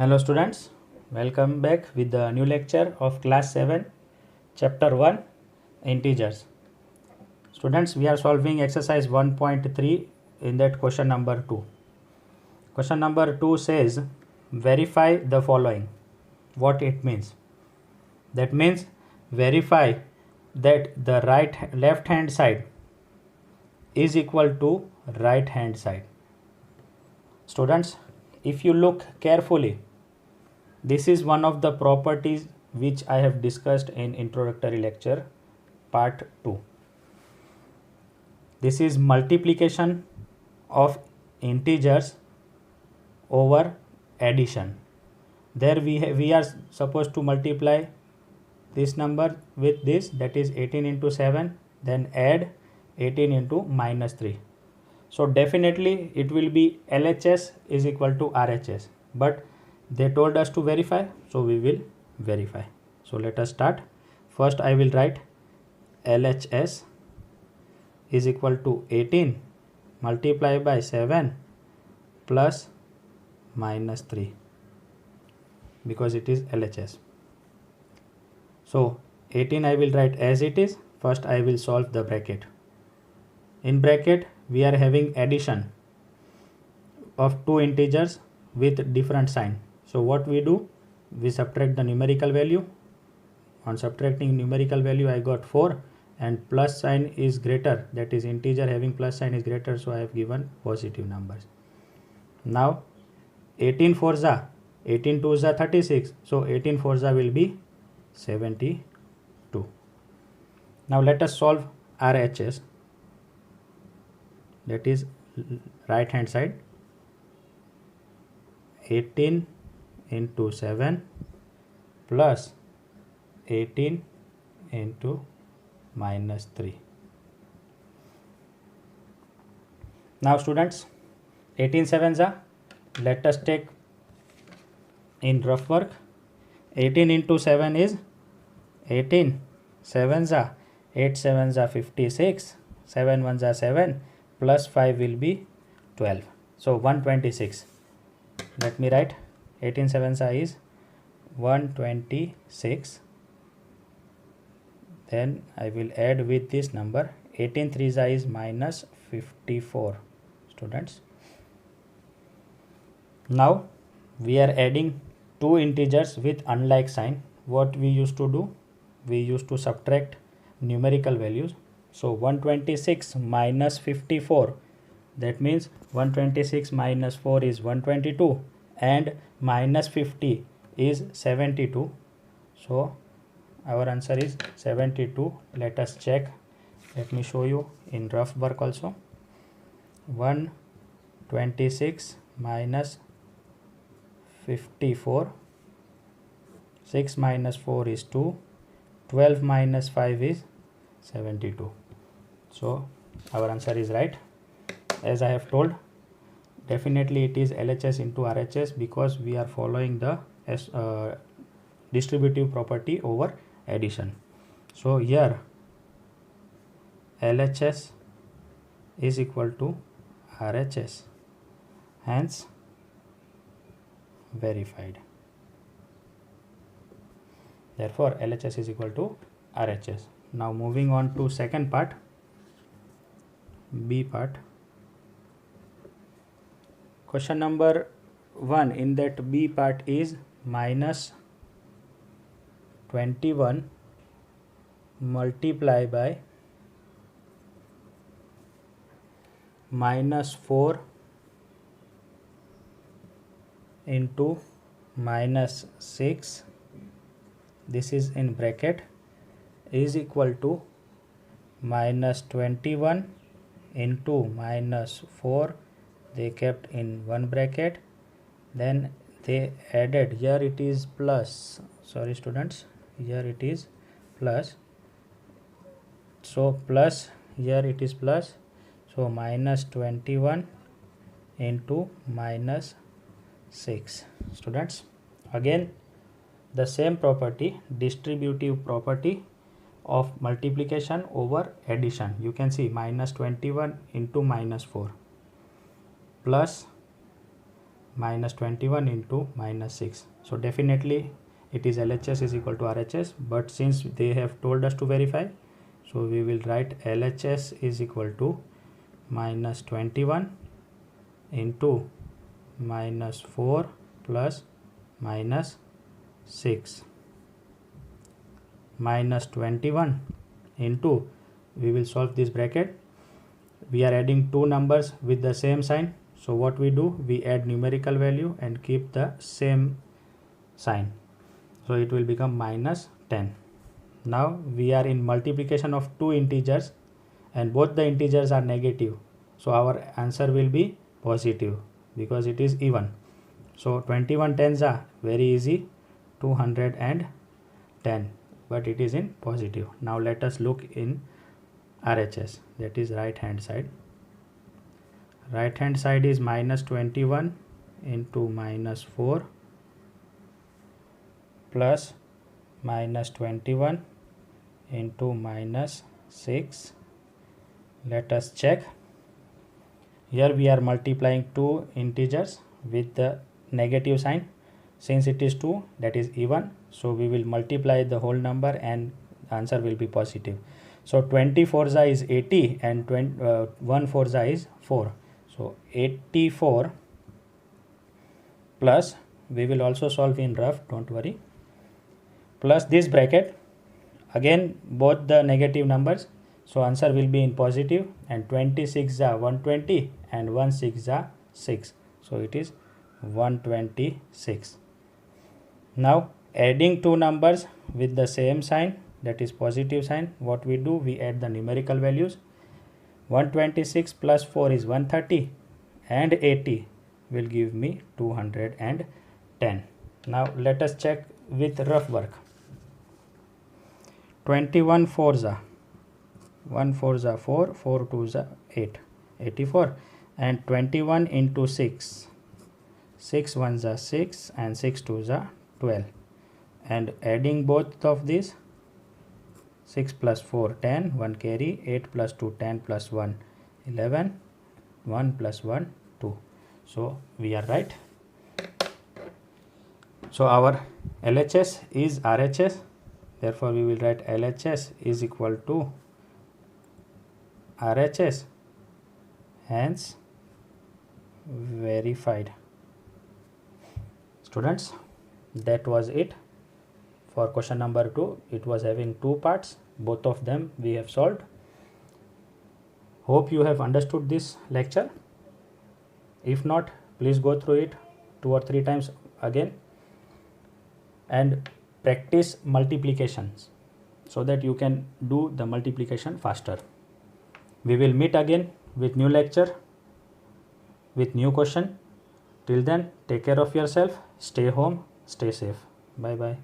Hello students, welcome back with the new lecture of class 7 chapter 1 integers. Students, we are solving exercise 1.3 in that question number 2. Question number 2 says verify the following. What it means? That means verify that the left hand side is equal to right hand side. Students, if you look carefully, this is one of the properties which I have discussed in introductory lecture part 2. This is multiplication of integers over addition. There we are supposed to multiply this number with this, that is 18 into 7, then add 18 into minus 3. So definitely it will be LHS is equal to RHS, but they told us to verify, so we will verify. So let us start. First I will write LHS is equal to 18 multiplied by 7 plus minus 3, because it is LHS. So 18 I will write as it is. First I will solve the bracket. In bracket we are having addition of two integers with different sign. So what we do, we subtract the numerical value. On subtracting numerical value I got 4, and plus sign is greater, that is integer having plus sign is greater, so I have given positive numbers. Now 18 4s are 18 2s are 36, so 18 4s are will be 72. Now let us solve RHS, that is right hand side. 18 into 7 plus 18 into minus 3. Now students, 18 7s are, let us take in rough work. 18 into 7 is 18, 7s are 8 7s are 56, 7 1s are 7, plus 5 will be 12, so 126. Let me write 18 7s are is 126. Then I will add with this number 18 3s are is minus 54. Students, now we are adding two integers with unlike sign. What we used to do, we used to subtract numerical values. So 126 minus 54, that means 126 minus 4 is 122 and minus 50 is 72. So our answer is 72. Let us check. Let me show you in rough work also. 126 minus 54, 6 minus 4 is 2, 12 minus 5 is 72. So our answer is right. As I have told, definitely it is LHS into RHS, because we are following the distributive property over addition. So here LHS is equal to RHS, hence verified. Therefore LHS is equal to RHS. Now moving on to second part, B part. Question number 1 in that B part is minus 21 multiply by minus 4 into minus 6, this is in bracket, is equal to minus 21 into minus 4, they kept in one bracket, then they added, here it is plus, sorry students, here it is plus, so plus, here it is plus, so minus 21 into minus 6. Students, again the same property, distributive property of multiplication over addition. You can see minus 21 into minus 4 plus minus 21 into minus 6. So definitely it is LHS is equal to RHS, but since they have told us to verify, so we will write LHS is equal to minus 21 into minus 4 plus minus 6 minus 21 into, we will solve this bracket. We are adding two numbers with the same sign, so what we do, we add numerical value and keep the same sign, so it will become minus 10. Now we are in multiplication of two integers and both the integers are negative, so our answer will be positive because it is even. So 21 tens are very easy, 210, but it is in positive. Now let us look in RHS, that is right hand side. Right hand side is minus 21 into minus 4 plus minus 21 into minus 6. Let us check. Here we are multiplying two integers with the negative sign. Since it is 2, that is even, so we will multiply the whole number and the answer will be positive. So 20 4 is 80 and 1 4 is 4. So 84 plus, we will also solve in rough, don't worry, plus this bracket, again both the negative numbers, so answer will be in positive, and 26 are 120 and 1 6 are 6, so it is 126. Now adding two numbers with the same sign, that is positive sign, what we do, we add the numerical values. 126 plus 4 is 130 and 80 will give me 210. Now let us check with rough work. 21 4s are 1 4s are 4, 4 2s are 8, 84, and 21 into 6, 6 1s are 6 and 6 2s are 12, and adding both of these, 6 plus 4 10, 1 carry, 8 plus 2 10 plus 1 11, 1 plus 1 2, so we are right. So our LHS is RHS, therefore we will write LHS is equal to RHS, hence verified. Students, that was it for question number 2. It was having two parts, both of them we have solved. Hope you have understood this lecture. If not, please go through it 2 or 3 times again and practice multiplications so that you can do the multiplication faster. We will meet again with new lecture, with new question. Till then, take care of yourself, stay home, stay safe. Bye bye.